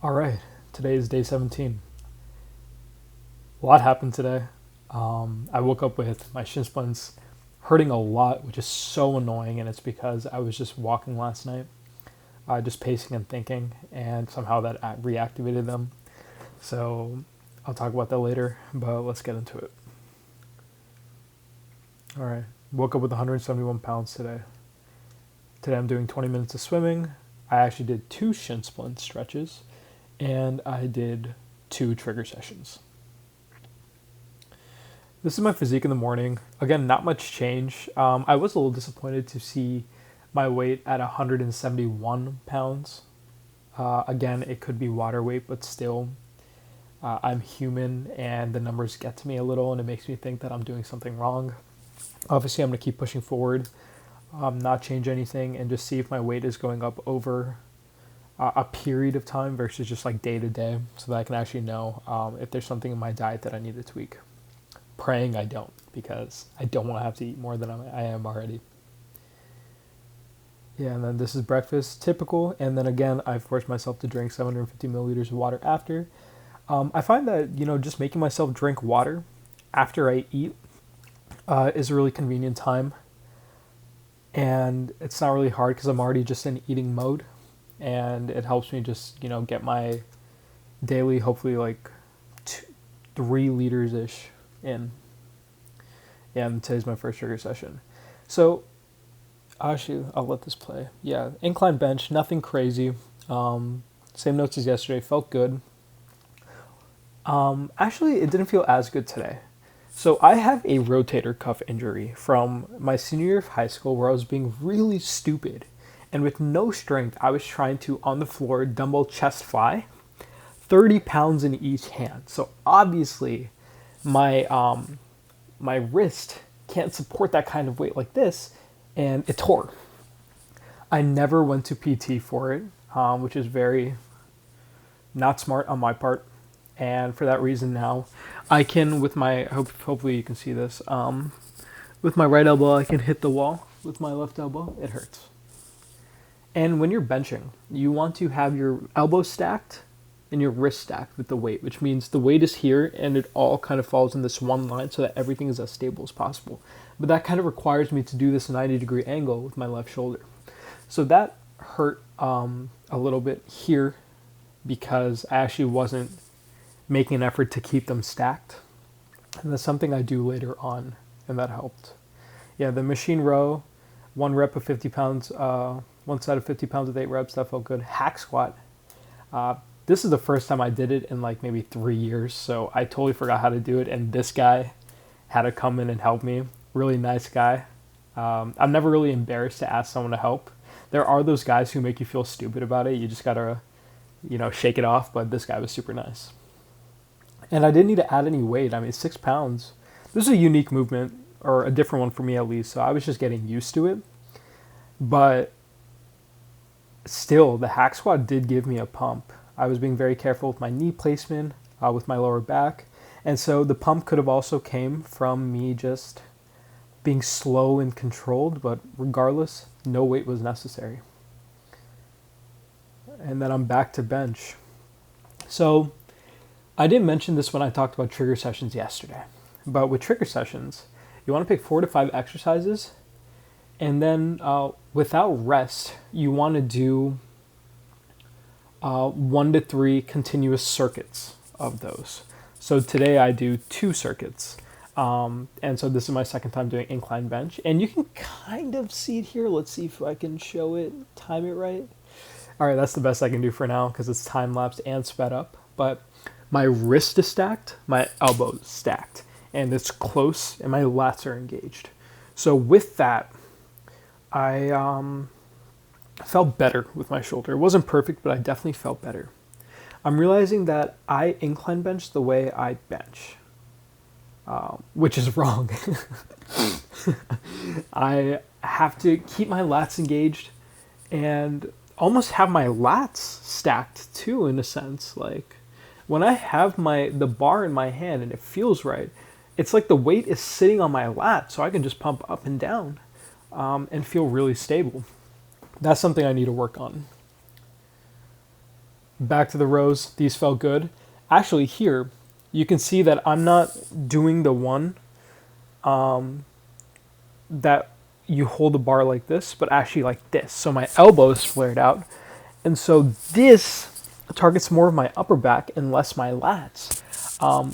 All right, today is day 17. A lot happened today. I woke up with my shin splints hurting a lot, which is so annoying, and it's because I was just walking last night, just pacing and thinking, and somehow that reactivated them. So I'll talk about that later, but let's get into it. All right, woke up with 171 pounds today. Today I'm doing 20 minutes of swimming. I actually did 2 shin splint stretches, and I did 2 trigger sessions. This is my physique in the morning. Again, not much change. I was a little disappointed to see my weight at 171 pounds. Again, it could be water weight, but still, I'm human and the numbers get to me a little and it makes me think that I'm doing something wrong. Obviously, I'm going to keep pushing forward, not change anything, and just see if my weight is going up over a period of time versus just like day to day so that I can actually know if there's something in my diet that I need to tweak. Praying I don't, because I don't want to have to eat more than I am already. Yeah, and then this is breakfast, typical, and then again, I forced myself to drink 750 milliliters of water after. I find that, just making myself drink water after I eat is a really convenient time, and it's not really hard because I'm already just in eating mode, and it helps me just, get my daily, hopefully like 3 liters-ish in. Yeah, and today's my first trigger session. So, actually, I'll let this play. Yeah, incline bench, nothing crazy. Same notes as yesterday, felt good. Actually, it didn't feel as good today. So I have a rotator cuff injury from my senior year of high school where I was being really stupid. And with no strength, I was trying to, on the floor, dumbbell chest fly, 30 pounds in each hand. So obviously, my wrist can't support that kind of weight like this, and it tore. I never went to PT for it, which is very not smart on my part. And for that reason now, I can, with my, hopefully you can see this, with my right elbow, I can hit the wall. With my left elbow, it hurts. And when you're benching, you want to have your elbow stacked and your wrist stacked with the weight, which means the weight is here and it all kind of falls in this one line so that everything is as stable as possible. But that kind of requires me to do this 90-degree angle with my left shoulder. So that hurt a little bit here because I actually wasn't making an effort to keep them stacked. And that's something I do later on, and that helped. Yeah, the machine row, 1 rep of 50 pounds, one side of 50 pounds with 8 reps, that felt good. Hack squat. This is the first time I did it in like maybe 3 years, so I totally forgot how to do it, and this guy had to come in and help me. Really nice guy. I'm never really embarrassed to ask someone to help. There are those guys who make you feel stupid about it. You just gotta, shake it off, but this guy was super nice. And I didn't need to add any weight. I mean, 6 pounds. This is a unique movement, or a different one for me at least, so I was just getting used to it. But still, the hack squat did give me a pump. I was being very careful with my knee placement, with my lower back. And so the pump could have also came from me just being slow and controlled, but regardless, no weight was necessary. And then I'm back to bench. So I didn't mention this when I talked about trigger sessions yesterday, but with trigger sessions, you want to pick 4 to 5 exercises, and then without rest, you want to do 1 to 3 continuous circuits of those. So today I do 2 circuits, and so this is my second time doing incline bench, and you can kind of see it here. Let's see if I can show it, time it right. All right, that's the best I can do for now because it's time lapsed and sped up, but my wrist is stacked, my elbow is stacked, and it's close, and my lats are engaged. So with that, I felt better with my shoulder. It wasn't perfect, but I definitely felt better. I'm realizing that I incline bench the way I bench, which is wrong. I have to keep my lats engaged and almost have my lats stacked too, in a sense. Like, when I have the bar in my hand and it feels right, it's like the weight is sitting on my lat, so I can just pump up and down and feel really stable. That's something I need to work on. Back to the rows. These felt good. Actually, here, you can see that I'm not doing the one that you hold the bar like this, but actually like this. So my elbow is flared out. And so this targets more of my upper back and less my lats,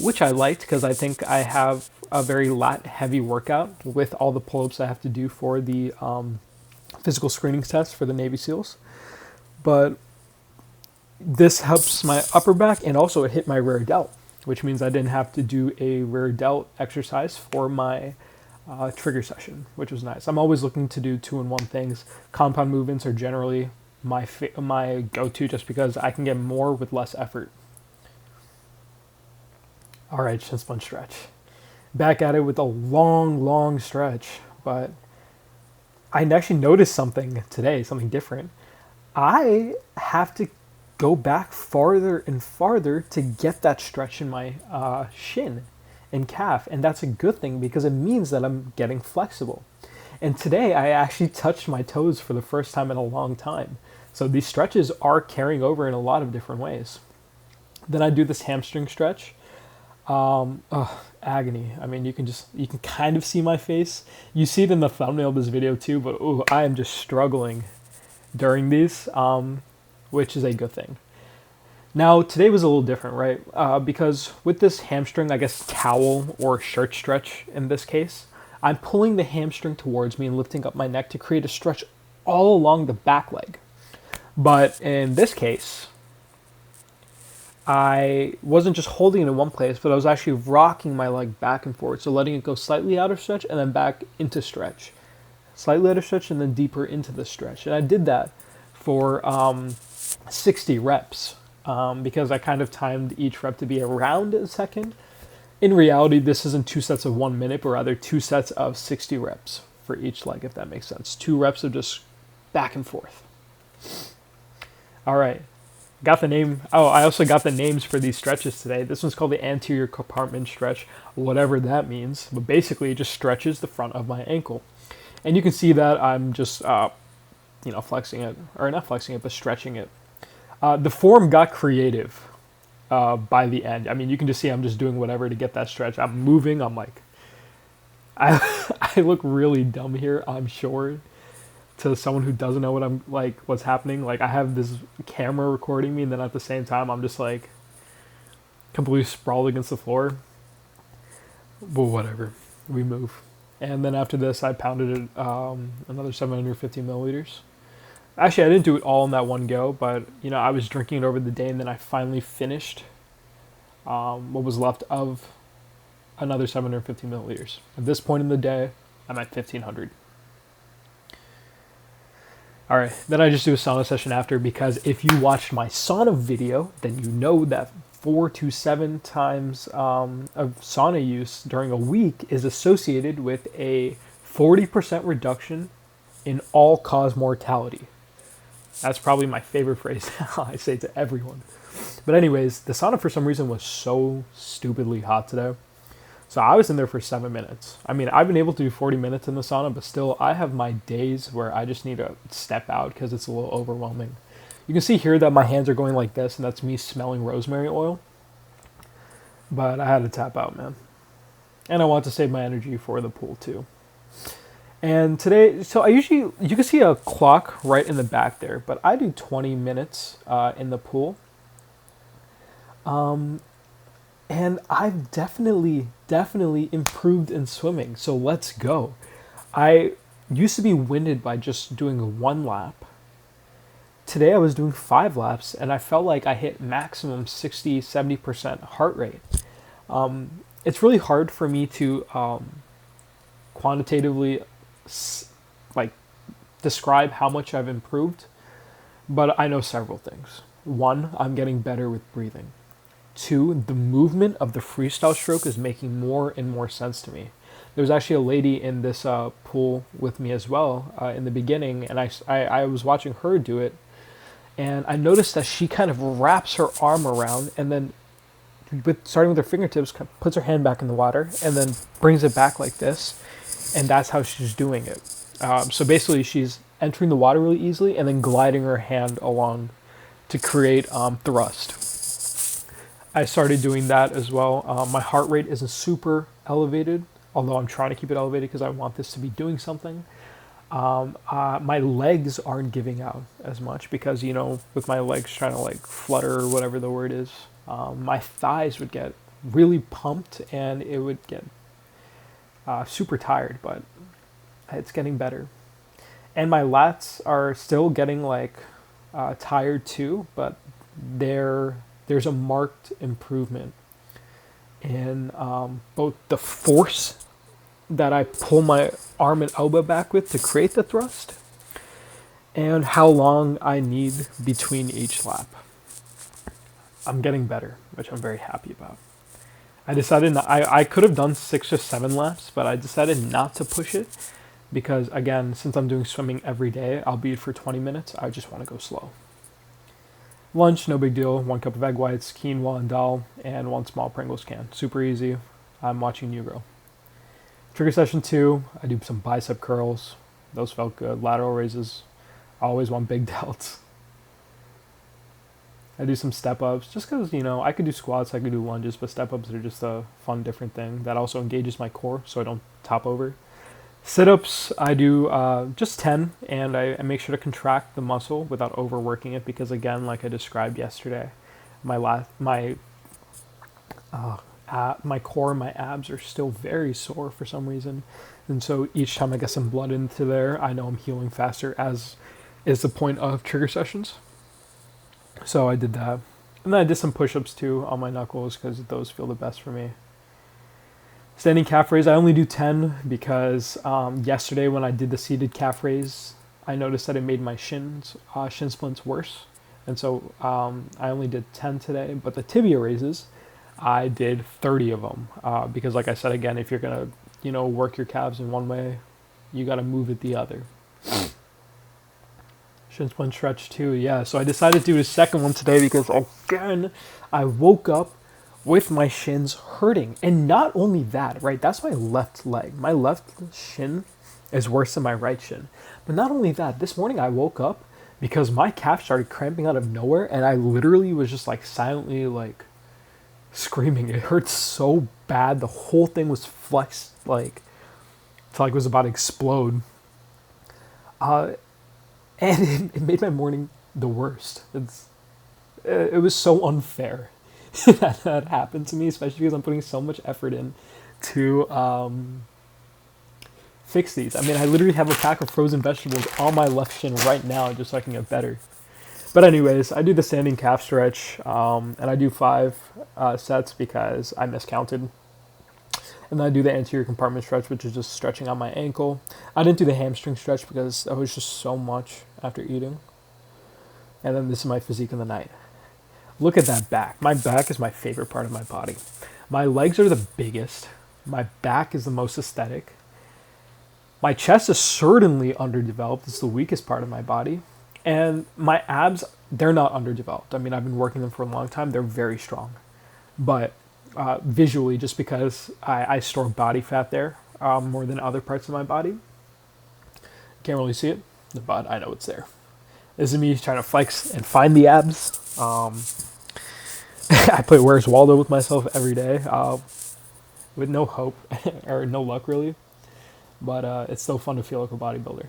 which I liked because I think I have a very lat heavy workout with all the pull-ups I have to do for the physical screening test for the Navy SEALs. But this helps my upper back, and also it hit my rear delt, which means I didn't have to do a rear delt exercise for my trigger session, which was nice. I'm always looking to do 2-in-1 things. Compound movements are generally my go-to just because I can get more with less effort. All right, shin splint stretch. Back at it with a long stretch, but I actually noticed something today, something different. I have to go back farther and farther to get that stretch in my shin and calf, and that's a good thing because it means that I'm getting flexible. And today I actually touched my toes for the first time in a long time. So these stretches are carrying over in a lot of different ways. Then I do this hamstring stretch. Agony. I mean, you can kind of see my face. You see it in the thumbnail of this video too, but I am just struggling during these, which is a good thing. Now, today was a little different, right? Because with this hamstring, I guess towel or shirt stretch in this case, I'm pulling the hamstring towards me and lifting up my neck to create a stretch all along the back leg. But in this case, I wasn't just holding it in one place, but I was actually rocking my leg back and forth. So letting it go slightly out of stretch and then back into stretch. Slightly out of stretch and then deeper into the stretch. And I did that for 60 reps because I kind of timed each rep to be around a second. In reality, this isn't 2 sets of 1 minute, but rather 2 sets of 60 reps for each leg, if that makes sense. 2 reps of just back and forth. All right. Got the name. Oh, I also got the names for these stretches today. This one's called the anterior compartment stretch, whatever that means. But basically, it just stretches the front of my ankle. And you can see that I'm just, flexing it, or not flexing it, but stretching it. The form got creative by the end. I mean, you can just see I'm just doing whatever to get that stretch. I'm moving. I'm like, I look really dumb here, I'm sure, to someone who doesn't know what's happening. Like, I have this camera recording me, and then at the same time, I'm just like completely sprawled against the floor. But whatever, we move. And then after this, I pounded it another 750 milliliters. Actually, I didn't do it all in that one go, but I was drinking it over the day, and then I finally finished what was left of another 750 milliliters. At this point in the day, I'm at 1500. All right, then I just do a sauna session after, because if you watched my sauna video, then you know that 4 to 7 times of sauna use during a week is associated with a 40% reduction in all-cause mortality. That's probably my favorite phrase I say to everyone. But anyways, the sauna for some reason was so stupidly hot today. So I was in there for 7 minutes. I mean, I've been able to do 40 minutes in the sauna, but still, I have my days where I just need to step out because it's a little overwhelming. You can see here that my hands are going like this, and that's me smelling rosemary oil. But I had to tap out, man. And I want to save my energy for the pool, too. And today, so you can see a clock right in the back there, but I do 20 minutes in the pool. And I've definitely improved in swimming, so let's go. I used to be winded by just doing 1 lap. Today I was doing 5 laps, and I felt like I hit maximum 60-70% heart rate. It's really hard for me to quantitatively describe how much I've improved, but I know several things. 1, I'm getting better with breathing. 2, the movement of the freestyle stroke is making more and more sense to me. There was actually a lady in this pool with me as well in the beginning, and I was watching her do it, and I noticed that she kind of wraps her arm around, and then starting with her fingertips, puts her hand back in the water, and then brings it back like this, and that's how she's doing it. So basically, she's entering the water really easily, and then gliding her hand along to create thrust. I started doing that as well. My heart rate isn't super elevated, although I'm trying to keep it elevated because I want this to be doing something. My legs aren't giving out as much because, with my legs trying to like flutter or whatever the word is, my thighs would get really pumped and it would get super tired, but it's getting better. And my lats are still getting like tired too, but there's a marked improvement in both the force that I pull my arm and elbow back with to create the thrust and how long I need between each lap. I'm getting better, which I'm very happy about. I decided I could have done 6 or 7 laps, but I decided not to push it because, again, since I'm doing swimming every day, albeit for 20 minutes, I just want to go slow. Lunch, no big deal. 1 cup of egg whites, quinoa and dal, and 1 small Pringles can. Super easy. I'm watching you grow. Trigger session 2, I do some bicep curls. Those felt good. Lateral raises. I always want big delts. I do some step-ups just because, I could do squats, I could do lunges, but step-ups are just a fun, different thing that also engages my core so I don't top over. Sit-ups, I do just 10, and I make sure to contract the muscle without overworking it because, again, like I described yesterday, my core and my abs are still very sore for some reason. And so each time I get some blood into there, I know I'm healing faster, as is the point of trigger sessions. So I did that. And then I did some push-ups too on my knuckles because those feel the best for me. Standing calf raise, I only do 10 because yesterday when I did the seated calf raise, I noticed that it made my shin splints worse. And so I only did 10 today. But the tibia raises, I did 30 of them because, like I said, again, if you're going to, work your calves in one way, you got to move it the other. Shin splint stretch too, yeah. So I decided to do the second one today because, again, I woke up with my shins hurting. And not only that, right? That's my left leg. My left shin is worse than my right shin. But not only that, this morning I woke up because my calf started cramping out of nowhere and I literally was just like silently like screaming. It hurt so bad. The whole thing was flexed like it felt like it was about to explode. And it made my morning the worst. It was so unfair that happened to me, especially because I'm putting so much effort in to fix these. I mean, I literally have a pack of frozen vegetables on my left shin right now just so I can get better. But anyways, I do the standing calf stretch, and I do 5 sets because I miscounted. And then I do the anterior compartment stretch, which is just stretching on my ankle. I didn't do the hamstring stretch because that was just so much after eating. And then this is my physique in the night. Look at that back. My back is my favorite part of my body. My legs are the biggest. My back is the most aesthetic. My chest is certainly underdeveloped. It's the weakest part of my body. And my abs, they're not underdeveloped. I mean, I've been working them for a long time. They're very strong. But visually, just because I store body fat there more than other parts of my body. Can't really see it, but I know it's there. This is me trying to flex and find the abs. I play Where's Waldo with myself every day with no hope or no luck really, but it's still fun to feel like a bodybuilder.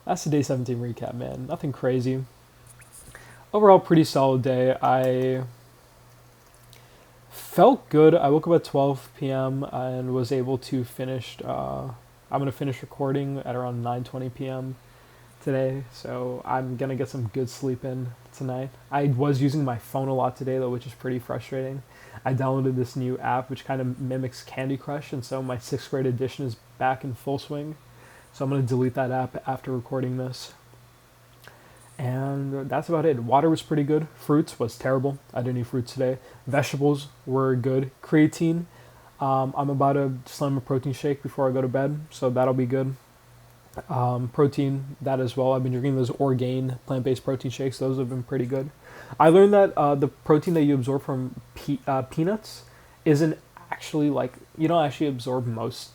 That's the day 17 recap, man. Nothing crazy. Overall, pretty solid day. I felt good. I woke up at 12 p.m. and was able to finish. I'm going to finish recording at around 9:20 p.m. today, so I'm going to get some good sleep in tonight. I was using my phone a lot today, though, which is pretty frustrating. I downloaded this new app, which kind of mimics Candy Crush, and so my 6th grade edition is back in full swing. So I'm going to delete that app after recording this. And that's about it. Water was pretty good. Fruits was terrible. I didn't eat fruits today. Vegetables were good. Creatine. I'm about to slam a protein shake before I go to bed, so that'll be good. Protein, that as well. I've been drinking those Orgain plant-based protein shakes. Those have been pretty good. I learned that the protein that you absorb from peanuts isn't actually like, you don't actually absorb most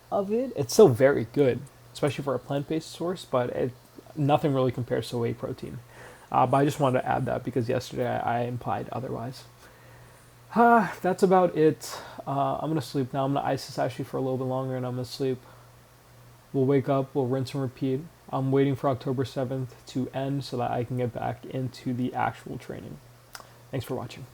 of it. It's still very good, especially for a plant-based source, but nothing really compares to whey protein. But I just wanted to add that because yesterday I implied otherwise. That's about it. I'm going to sleep now. I'm going to ice this actually for a little bit longer and I'm going to sleep. We'll wake up, we'll rinse and repeat. I'm waiting for October 7th to end so that I can get back into the actual training. Thanks for watching.